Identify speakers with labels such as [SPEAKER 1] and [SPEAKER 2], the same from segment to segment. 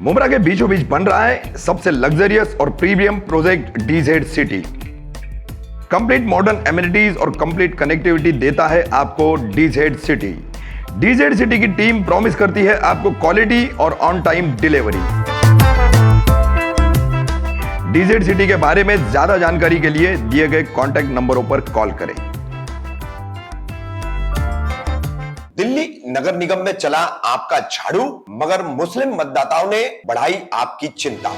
[SPEAKER 1] मुंब्रा के बीचों बीच बन रहा है सबसे लग्जरियस और premium project DZ city. Complete modern amenities और कंप्लीट कनेक्टिविटी देता है आपको डीजेड सिटी। डीजेड सिटी की टीम प्रॉमिस करती है आपको क्वालिटी और on time delivery. DZ city के बारे में ज्यादा जानकारी के लिए दिए गए कॉन्टैक्ट नंबरों पर कॉल करें।
[SPEAKER 2] दिल्ली नगर निगम में चला आपका झाड़ू, मगर मुस्लिम मतदाताओं ने बढ़ाई आपकी चिंता।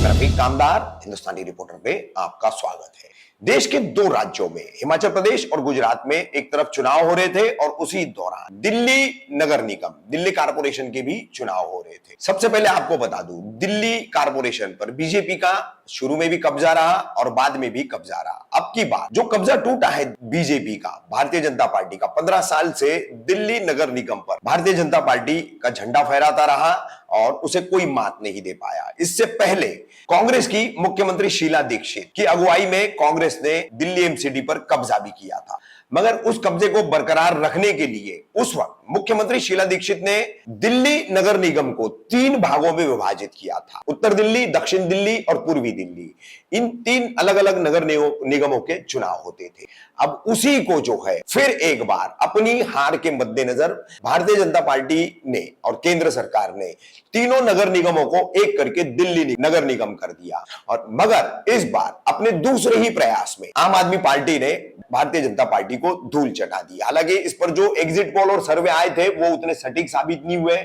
[SPEAKER 2] रफीक कामदार, हिंदुस्तानी रिपोर्टर में आपका स्वागत है। देश के दो राज्यों में, हिमाचल प्रदेश और गुजरात में, एक तरफ चुनाव हो रहे थे और उसी दौरान दिल्ली नगर निगम, दिल्ली कारपोरेशन के भी चुनाव हो रहे थे। सबसे पहले आपको बता दूं, दिल्ली कारपोरेशन पर बीजेपी का शुरू में भी कब्जा रहा और बाद में भी कब्जा रहा। अब की बात जो कब्जा टूटा है बीजेपी का, भारतीय जनता पार्टी का, 15 साल से दिल्ली नगर निगम पर भारतीय जनता पार्टी का झंडा फहराता रहा और उसे कोई मात नहीं दे पाया। इससे पहले कांग्रेस की मुख्यमंत्री शीला दीक्षित की अगुवाई में कांग्रेस ने दिल्ली एमसीडी पर कब्जा भी किया था, मगर उस कब्जे को बरकरार रखने के लिए उस वक्त मुख्यमंत्री शीला दीक्षित ने दिल्ली नगर निगम को 3 भागों में विभाजित किया था। उत्तर दिल्ली, दक्षिण दिल्ली और पूर्वी दिल्ली, इन 3 अलग अलग नगर निगमों के चुनाव होते थे। अब उसी को जो है फिर एक बार अपनी हार के मद्देनजर भारतीय जनता पार्टी ने और केंद्र सरकार ने तीनों नगर निगमों को एक करके दिल्ली नगर निगम कर दिया। और मगर इस बार अपने दूसरे ही प्रयास में आम आदमी पार्टी ने भारतीय जनता पार्टी को धूल चटा दी। हालांकि इस पर जो एग्जिट पोल और सर्वे आए थे वो उतने सटीक साबित नहीं हुए।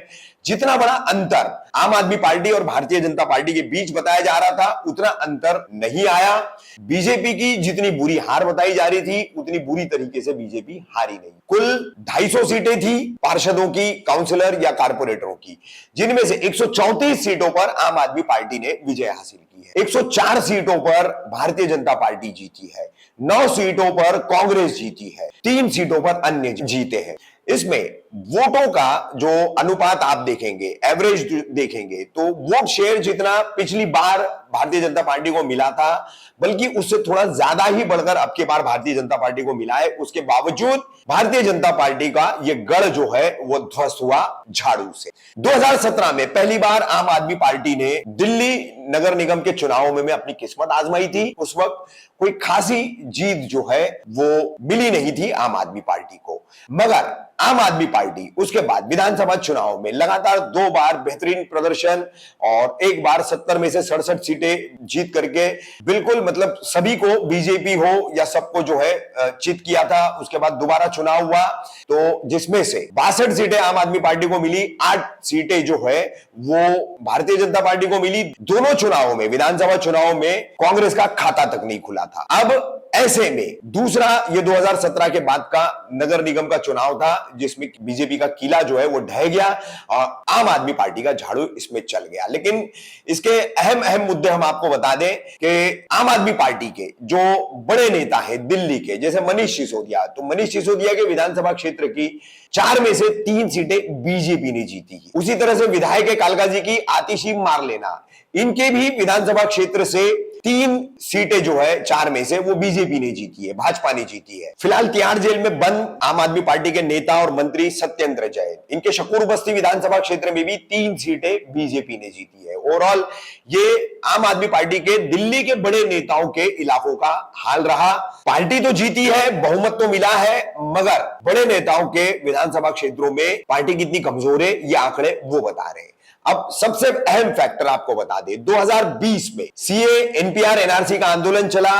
[SPEAKER 2] जितना बड़ा अंतर आम आदमी पार्टी और भारतीय जनता पार्टी के बीच बताया जा रहा था, उतना अंतर नहीं आया। बीजेपी की जितनी बुरी हार बताई जा रही थी, उतनी बुरी तरीके से बीजेपी हारी नहीं। कुल 250 सीटें थी पार्षदों की, काउंसिलर या कारपोरेटरों की, जिनमें से 134 सीटों पर आम आदमी पार्टी ने विजय हासिल की है। 104 सीटों पर भारतीय जनता पार्टी जीती है, 9 सीटों पर कांग्रेस जीती है, 3 सीटों पर अन्य जीते हैं। इसमें वोटों का जो अनुपात आप देखेंगे, एवरेज देखेंगे, तो वोट शेयर जितना पिछली बार भारतीय जनता पार्टी को मिला था, बल्कि उससे थोड़ा ज्यादा ही बढ़कर अब की बार भारतीय जनता पार्टी को मिला है। उसके बावजूद भारतीय जनता पार्टी का यह गढ़ जो है वो ध्वस्त हुआ झाड़ू से। 2017 में पहली बार आम आदमी पार्टी ने दिल्ली नगर निगम के चुनावों में अपनी किस्मत आजमाई थी। उस वक्त कोई खासी जीत जो है वो मिली नहीं थी आम आदमी पार्टी को, मगर आम आदमी पार्टी उसके बाद विधानसभा चुनाव में लगातार 2 बार बेहतरीन प्रदर्शन और एक बार 70 में से 67 सीटें जीत करके बिल्कुल मतलब सभी को, बीजेपी हो या सबको जो है चित किया था। उसके बाद दोबारा चुनाव हुआ तो जिसमें से 62 सीटें आम आदमी पार्टी को मिली, 8 सीटें जो है वो भारतीय जनता पार्टी को मिली। दोनों चुनावों में, विधानसभा चुनाव में कांग्रेस का खाता तक नहीं खुला था। अब ऐसे में दूसरा ये 2017 के बाद का नगर निगम का चुनाव था जिसमें बीजेपी का किला जो है वो ढह गया और आम आदमी पार्टी का झाड़ू इसमें चल गया। लेकिन इसके अहम अहम मुद्दे हम आपको बता दें कि आम आदमी पार्टी के जो बड़े नेता हैं दिल्ली के, जैसे मनीष सिसोदिया, तो मनीष सिसोदिया के विधानसभा क्षेत्र की 4 में से 3 सीटें बीजेपी ने जीती। उसी तरह से विधायक कालकाजी की आतिशी मार लेना, इनके भी विधानसभा क्षेत्र से 3 सीटें जो है 4 में से वो बीजेपी ने जीती है, भाजपा ने जीती है। फिलहाल तिहाड़ जेल में बंद आम आदमी पार्टी के नेता और मंत्री सत्येंद्र जैन, इनके शकूर बस्ती विधानसभा क्षेत्र में भी 3 सीटें बीजेपी ने जीती है। ओवरऑल ये आम आदमी पार्टी के दिल्ली के बड़े नेताओं के इलाकों का हाल रहा। पार्टी तो जीती है, बहुमत तो मिला है, मगर बड़े नेताओं के विधानसभा क्षेत्रों में पार्टी कितनी कमजोर है ये आंकड़े वो बता रहे हैं। अब सबसे अहम फैक्टर आपको बता दें, 2020 में सीए एनपीआर एनआरसी का आंदोलन चला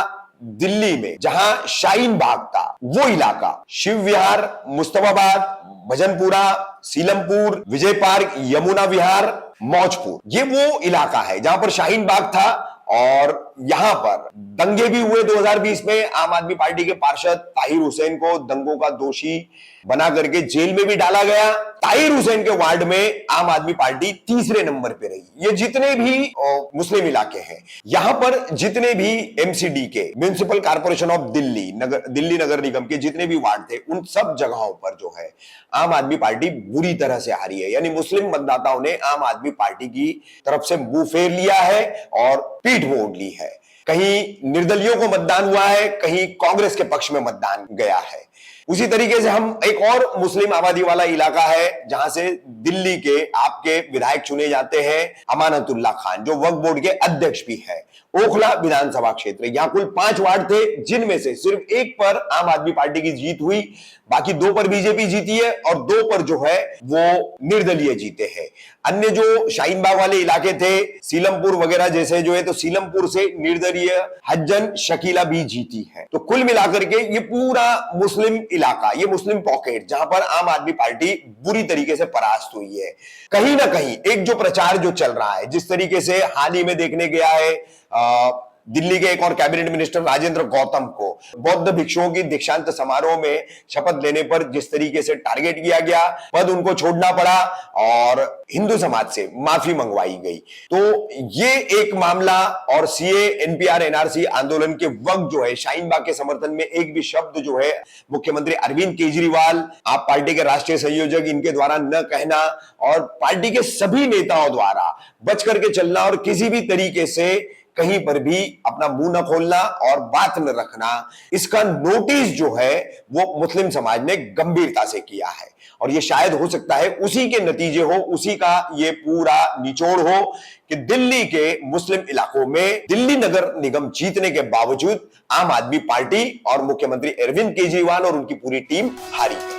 [SPEAKER 2] दिल्ली में, जहां शाहीन बाग था वो इलाका, शिव विहार, मुस्तफाबाद, भजनपुरा, सीलमपुर, विजय पार्क, यमुना विहार, मौजपुर, ये वो इलाका है जहां पर शाहीन बाग था। और यहां पर दंगे भी हुए 2020 में। आम आदमी पार्टी के पार्षद ताहिर हुसैन को दंगों का दोषी बना करके जेल में भी डाला गया। ताहिर हुसैन के वार्ड में आम आदमी पार्टी तीसरे नंबर पे रही। ये जितने भी मुस्लिम इलाके हैं, यहां पर जितने भी एमसीडी के, म्युनिसिपल कॉर्पोरेशन ऑफ दिल्ली नगर निगम के जितने भी वार्ड थे, उन सब जगहों पर जो है आम आदमी पार्टी बुरी तरह से हारी है। यानी मुस्लिम मतदाताओं ने आम आदमी पार्टी की तरफ से मुंह फेर लिया है और पीठ मोड़ ली है। कहीं निर्दलियों को मतदान हुआ है, कहीं कांग्रेस के पक्ष में मतदान गया है। उसी तरीके से हम एक और मुस्लिम आबादी वाला इलाका है जहां से दिल्ली के आपके विधायक चुने जाते हैं, अमानतुल्लाह खान, जो वक्फ बोर्ड के अध्यक्ष भी है। ओखला विधानसभा क्षेत्र, यहां कुल 5 वार्ड थे, जिनमें से सिर्फ एक पर आम आदमी पार्टी की जीत हुई, बाकी 2 पर बीजेपी जीती है और 2 पर जो है वो निर्दलीय जीते हैं। अन्य जो शाहीन बाग वाले इलाके थे, सीलमपुर वगैरह जैसे जो है, तो सीलमपुर से निर्दलीय हज्जन शकीला भी जीती है। तो कुल मिलाकर के ये पूरा मुस्लिम इलाका, ये मुस्लिम पॉकेट, जहां पर आम आदमी पार्टी बुरी तरीके से परास्त हुई है। कहीं ना कहीं एक जो प्रचार जो चल रहा है, जिस तरीके से हाल ही में देखने गया है दिल्ली के एक और कैबिनेट मिनिस्टर राजेंद्र गौतम को बौद्ध भिक्षुओं की दीक्षांत समारोह में शपथ लेने पर जिस तरीके से टारगेट किया गया, पद उनको छोड़ना पड़ा और हिंदू समाज से माफी मंगवाई गई। तो ये एक मामला, और सीए एनपीआर एनआरसी आंदोलन के वक्त जो है शाहीन बाग के समर्थन में एक भी शब्द जो है मुख्यमंत्री अरविंद केजरीवाल, आप पार्टी के राष्ट्रीय संयोजक, इनके द्वारा न कहना और पार्टी के सभी नेताओं द्वारा बच करके चलना और किसी भी तरीके से कहीं पर भी अपना मुंह न खोलना और बात न रखना, इसका नोटिस जो है वो मुस्लिम समाज ने गंभीरता से किया है। और ये शायद हो सकता है उसी के नतीजे हो, उसी का ये पूरा निचोड़ हो कि दिल्ली के मुस्लिम इलाकों में दिल्ली नगर निगम जीतने के बावजूद आम आदमी पार्टी और मुख्यमंत्री अरविंद केजरीवाल और उनकी पूरी टीम हारी है।